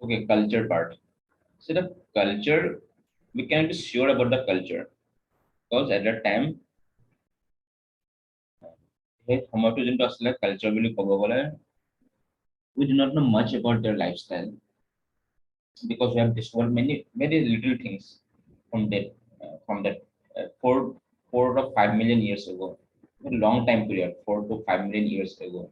Okay, culture part. So the culture, we can be sure about the culture because at that time, hey, Homo to culture will cover. We do not know much about their lifestyle because we have discovered many very little things from that 4 to 5 million years ago, a long time period, 4 to 5 million years ago,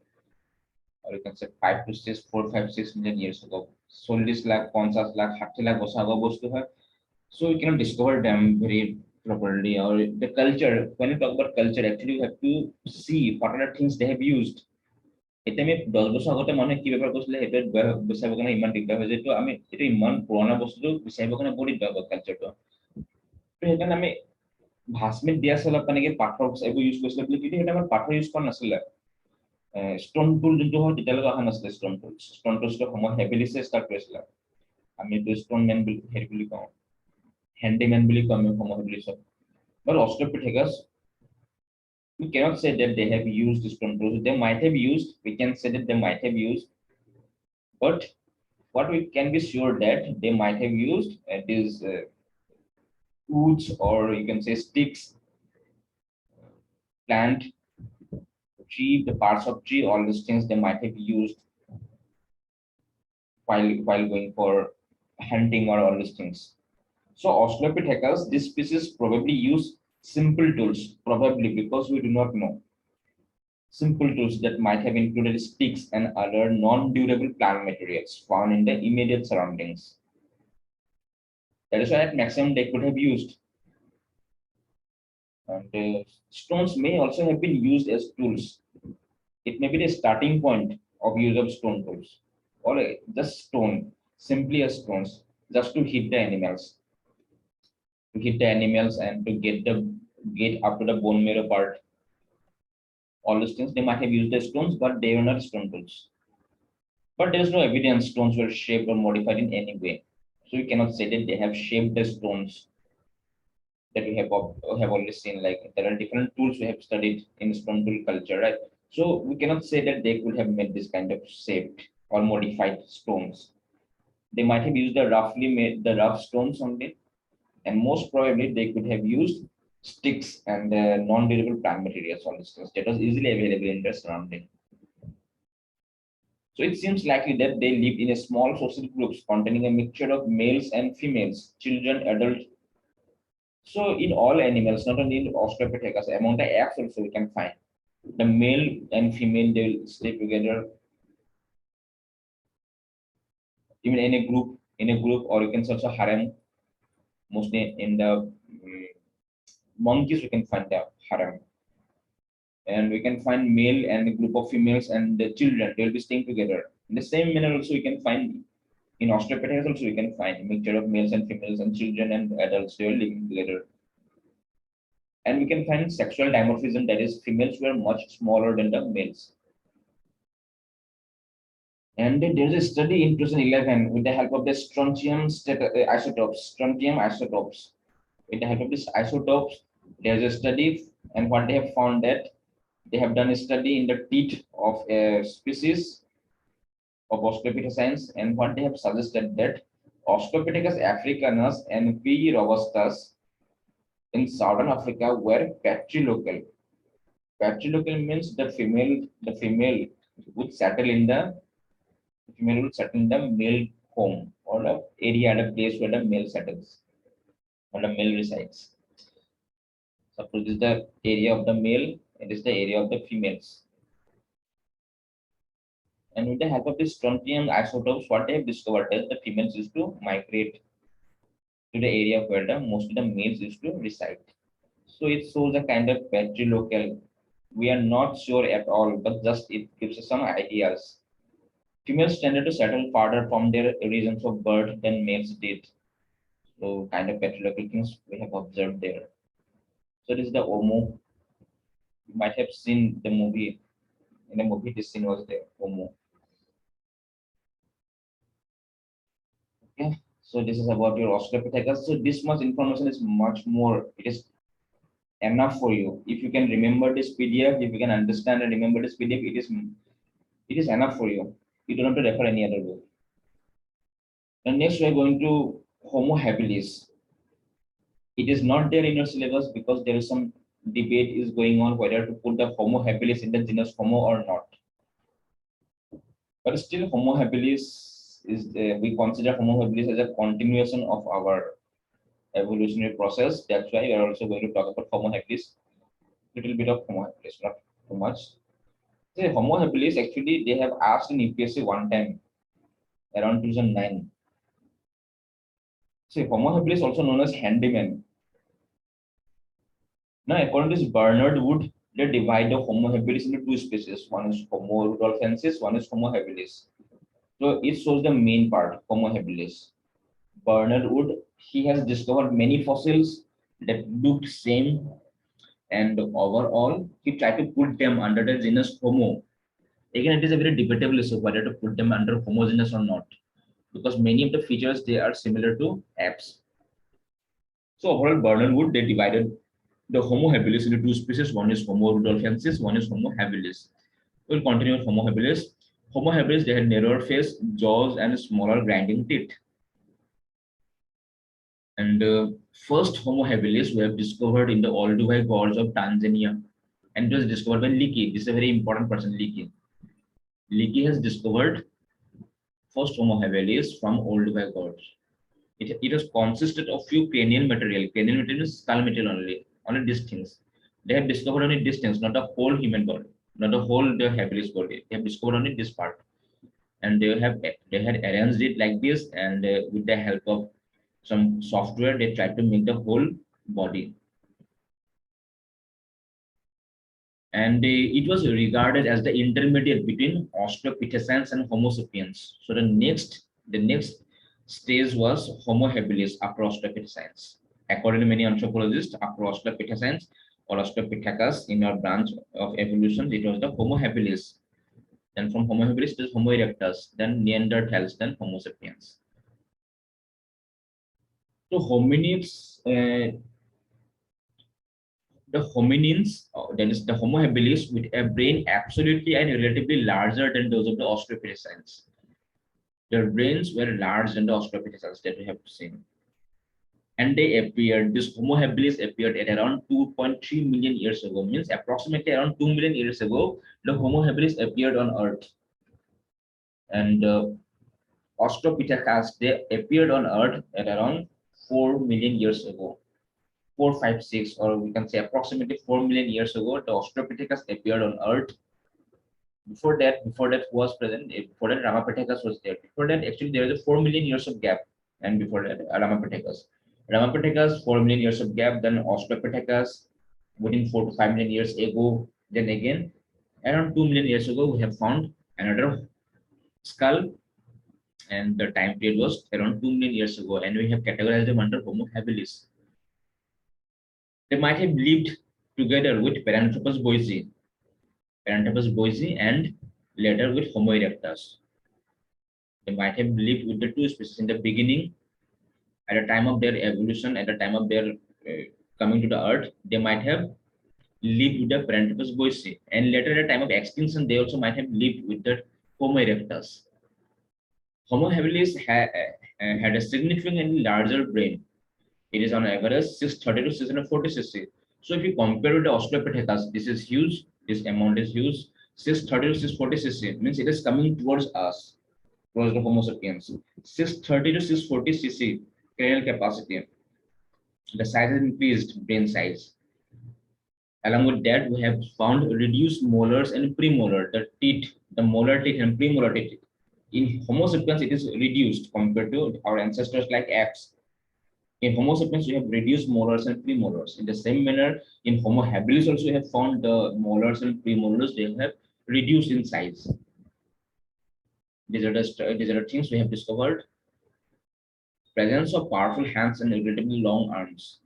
or you can say 5 to 6, 4, 5, 6 million years ago. 40 lakh, 50 lakh, 60 lakh বছর আগৰ বস্তু হয়. So we cannot discover them very properly. Or the culture, when you talk about culture, actually you have to see what are the things they have used. এতিয়া আমি 10 বছৰ আগতে মানুহে কি ব্যৱহাৰ কৰিছিলে সেইটো বিচাৰিবৰ কাৰণে ইমান দিগদাৰ হয় যিটো আমি এইটো ইমান পুৰণা বস্তুটো বিচাৰিবৰ কাৰণে বহুত দিগদাৰ হয় কালচাৰটো. তো সেইকাৰণে আমি ভাস্মিত দিয়া আছে অলপ তেনেকৈ পাথৰ এইবোৰ ইউজ কৰিছিলে বুলি, কিন্তু সেইটো আমাৰ পাথৰ ইউজ কৰা নাছিলে. ষ্টন টুল যোনটো হয় তেতিয়ালৈকে অহা নাছিলে. ষ্টন টুলছটো সময় হেভিলিছে ষ্টাৰ্ট কৰিছিলে. আমি এইটো ষ্টন মেন বুলি হেৰি বুলি কওঁ, হেণ্ডিমেন বুলি কওঁ আমি সময় হেভিলিছক. But Australopithecus, we cannot say that they have used stone tools. They might have used, we can say that they might have used, but what we can be sure that they might have used is woods, or you can say sticks, plant, tree, the parts of tree, all these things they might have used while going for hunting or all these things. So Australopithecus, this species probably use simple tools, probably because we do not know. Simple tools that might have included sticks and other non-durable plant materials found in the immediate surroundings. That is why at maximum they could have used. And stones may also have been used as tools. It may be the starting point of use of stone tools, or just stone, simply as stones, just to hit the animals, and to get up to the bone marrow part. All these things they might have used as stones, but they were not stone tools. But there is no evidence stones were shaped or modified in any way. So we cannot say that they have shaped the stones that we have already seen. Like there are different tools we have studied in stone tool culture, right? So we cannot say that they could have made this kind of shaped or modified stones. They might have used the rough stones only, and most probably they could have used sticks and non-durable plant materials, all these things that was easily available in their surrounding. So it seems likely that they lived in a small social groups containing a mixture of males and females, children, adults. So in all animals, not only in Australopithecus, among the apes also we can find the male and female, they will stay together, even in a group, or you can also harem. Mostly in the monkeys, we can find the harem, and we can find male and a group of females and the children. They will be staying together. In the same manner, also we can find in Australopithecus also we can find a mixture of males and females and children and adults. They are living together. And we can find sexual dimorphism, that is, females were much smaller than the males. And there is a study in 2011 with the help of the strontium isotopes. With the help of these isotopes, there is a study, and what they have found that they have done a study in the teeth of a species of Australopithecines, and what they have suggested that Australopithecus africanus and P. robustus in southern Africa were patrilocal. Patrilocal means the female would settle in the male home, or the area, the place where the male settles or the male resides. Suppose this is the area of the male, it is the area of the females. And with the help of these strontium isotopes, what they have discovered is the females used to migrate to the area where most of the males used to reside. So it shows a kind of patrilocal. We are not sure at all, but just it gives us some ideas. Females tended to settle farther from their regions of birth than males did. So kind of patrilocal things we have observed there. So this is the Homo. You might have seen the movie. In the movie, this scene was there, Homo. Okay. So this is about your Australopithecus. So this much information is much more. It is enough for you. If you can remember this PDF, if you can understand and remember this PDF, it is enough for you. You don't have to refer any other book. And next, we are going to Homo habilis. It is not there in your syllabus because there is some debate is going on whether to put the Homo habilis in the genus Homo or not. But still, Homo habilis is we consider Homo habilis as a continuation of our evolutionary process. That's why we are also going to talk about Homo habilis. Little bit of Homo habilis, not too much. The Homo habilis actually they have asked in UPSC one time around 2009. So Homo habilis also known as handyman. Now, according to this Bernard Wood, they divide the Homo habilis into two species. One is Homo rudolfensis, one is Homo habilis. So it shows the main part, Homo habilis. Bernard Wood, he has discovered many fossils that looked same, and overall, he tried to put them under the genus Homo. Again, it is a very debatable issue whether to put them under Homo genus or not, because many of the features they are similar to apes. So overall, Bernard Wood they divided the Homo habilis into two species. One is Homo rudolfensis, one is Homo habilis. We'll continue with Homo habilis. Homo habilis they had narrower face, jaws, and smaller grinding teeth. And first Homo habilis we have discovered in the Olduvai Gorge of Tanzania, and it was discovered by Leakey. This is a very important person, Leakey. Leakey has discovered first Homo habilis from Olduvai Gorge. It was consisted of few cranial material. Cranial material is skull material only these things. They have discovered only these things, not the whole human body, not the whole the habilis body. They have discovered only this part, and they had arranged it like this, and with the help of some software, they tried to make the whole body. And it was regarded as the intermediate between Australopithecines and Homo sapiens. So the next stage was Homo habilis after Australopithecines. According to many anthropologists, after Australopithecines or Australopithecus in our branch of evolution, it was the Homo habilis. Then from Homo habilis to Homo erectus, then Neanderthals, then Homo sapiens. So hominids the hominins, that is the Homo habilis, with a brain absolutely and relatively larger than those of the Australopithecines. Their brains were larger than the Australopithecines that we have seen. And they appeared, this Homo habilis appeared at around 2.3 million years ago, means approximately around 2 million years ago, the Homo habilis appeared on Earth. And Australopithecus, they appeared on Earth at around 4 million years ago. 456, or we can say approximately 4 million years ago, the Australopithecus appeared on Earth. Before that was present. Before that, Ramapithecus was there. Before that, actually, there is a 4 million years of gap, and before that, Ramapithecus, 4 million years of gap. Then Australopithecus, within 4 to 5 million years ago. Then again, around 2 million years ago, we have found another skull, and the time period was around 2 million years ago, and we have categorized them under Homo habilis. They might have lived together with Paranthropus boise, and later with Homo erectus. They might have lived with the two species in the beginning, at the time of their evolution, at the time of their coming to the earth. They might have lived with the Paranthropus boise, and later at the time of extinction, they also might have lived with the Homo erectus. Homo habilis had a significantly larger brain. It is on average 630 to 640 cc. So if you compare with the Australopithecus, this is huge. This amount is huge. 630 to 640 cc means it is coming towards us, towards the Homo sapiens. 630 to 640 cc cranial capacity. The size has increased, brain size. Along with that, we have found reduced molars and premolar. The teeth, the molar teeth and premolar teeth. In Homo sapiens, it is reduced compared to our ancestors like apes. In Homo sapiens, we have reduced molars and premolars. In the same manner, in Homo habilis also we have found the molars and premolars, they have reduced in size. These are the things we have discovered. Presence of powerful hands and relatively long arms.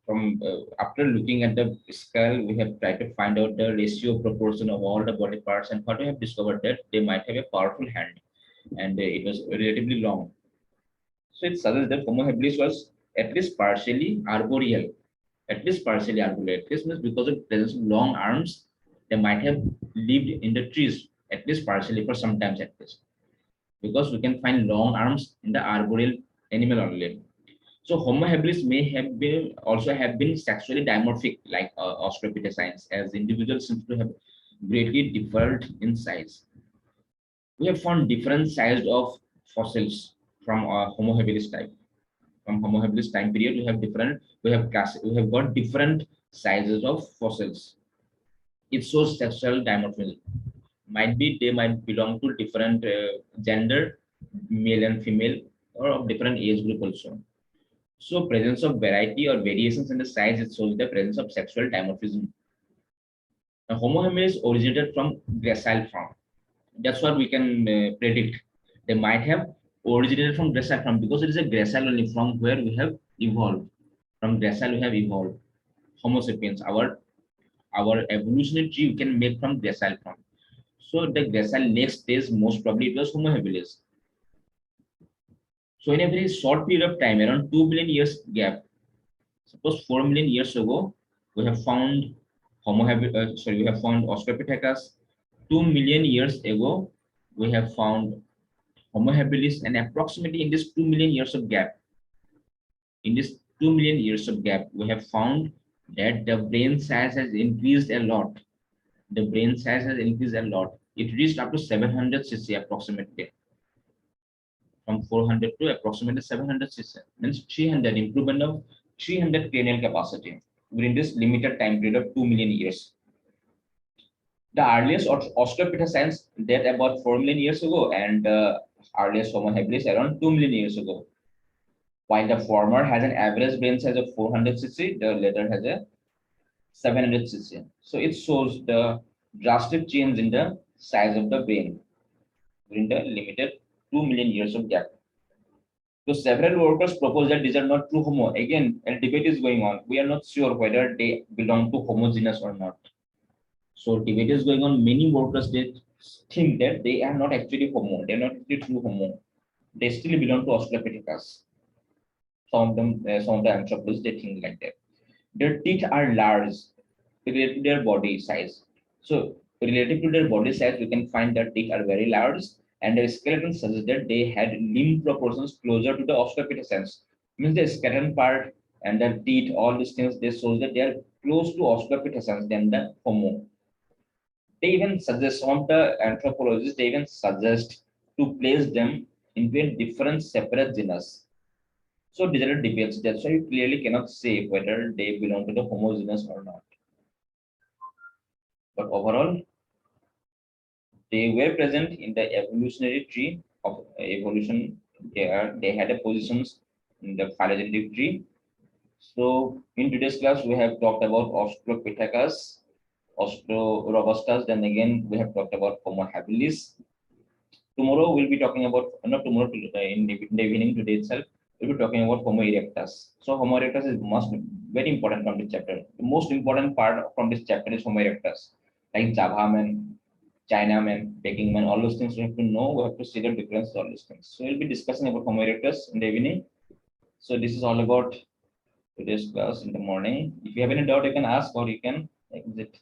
From after looking at the skull, we have tried to find out the ratio proportion of all the body parts, and what we have discovered that they might have a powerful hand, and it was relatively long. So it suggests that Homo habilis was at least partially arboreal. At least partially arboreal. At least means because of the presence of long arms, they might have lived in the trees, at least partially for some times at least. because we can find long arms in the arboreal animal only. So Homo habilis may have been also have been sexually dimorphic like Australopithecines, as individuals seem to have greatly differed in size. We have found different sized of fossils from Homo habilis type. From Homo habilis time period, we have got different sizes of fossils. It shows sexual dimorphism. Might be they might belong to different gender, male and female, or of different age group also. So presence of variety or variations in the size, it shows the presence of sexual dimorphism. Now, Homo habilis originated from gracile form. That's what we can predict. They might have originated from gracile form because it is a gracile only from where we have evolved. From gracile we have evolved. Homo sapiens, our evolutionary tree we can make from gracile form. So the gracile next stage most probably it was Homo habilis. So in a very short period of time, around 2 billion years gap, suppose 4 million years ago, we have found we have found Australopithecus. 2 million years ago, we have found Homo habilis, and approximately in this 2 million years of gap, we have found that the brain size has increased a lot. The brain size has increased a lot. It reached up to 700 cc approximately, from 400 to approximately 700 cc. Means 300 improvement of 300 cranial capacity within this limited time period of 2 million years. The earliest Australopithecines date about 4 million years ago, and the earliest Homo habilis around 2 million years ago. While the former has an average brain size of 400 cc, the latter has a 700 cc. So it shows the drastic change in the size of the brain during the limited 2 million years of gap. So several workers propose that these are not true Homo. Again, a debate is going on. We are not sure whether they belong to Homo genus or not. So debate is going on. Many workers they think that they are not actually Homo. They are not actually true Homo. They still belong to Australopithecus. Some of the anthropologists they think like that. Their teeth are large related to their body size. So related to their body size, we can find that teeth are very large, and their skeleton suggests that they had limb proportions closer to the Australopithecines. Means the skeleton part and the teeth, all these things, they show that they are close to Australopithecines than the Homo. They even suggest, some of the anthropologists, they even suggest to place them into a different separate genus. So these are debates. That's why you clearly cannot say whether they belong to the Homo genus or not. But overall, they were present in the evolutionary tree of evolution. They had a positions in the phylogenetic tree. So in today's class, we have talked about Australopithecus, Australorobustus. Then again, we have talked about Homo habilis. Tomorrow we'll be talking about, not tomorrow, in the evening today itself, we'll be talking about Homo erectus. So Homo erectus is very important from this chapter. The most important part from this chapter is Homo erectus, like Java man, China man, Peking man, all those things we have to know. We have to see the difference, all these things. So we'll be discussing about Homo erectus in the evening. So this is all about today's class in the morning. If you have any doubt, you can ask or you can exit.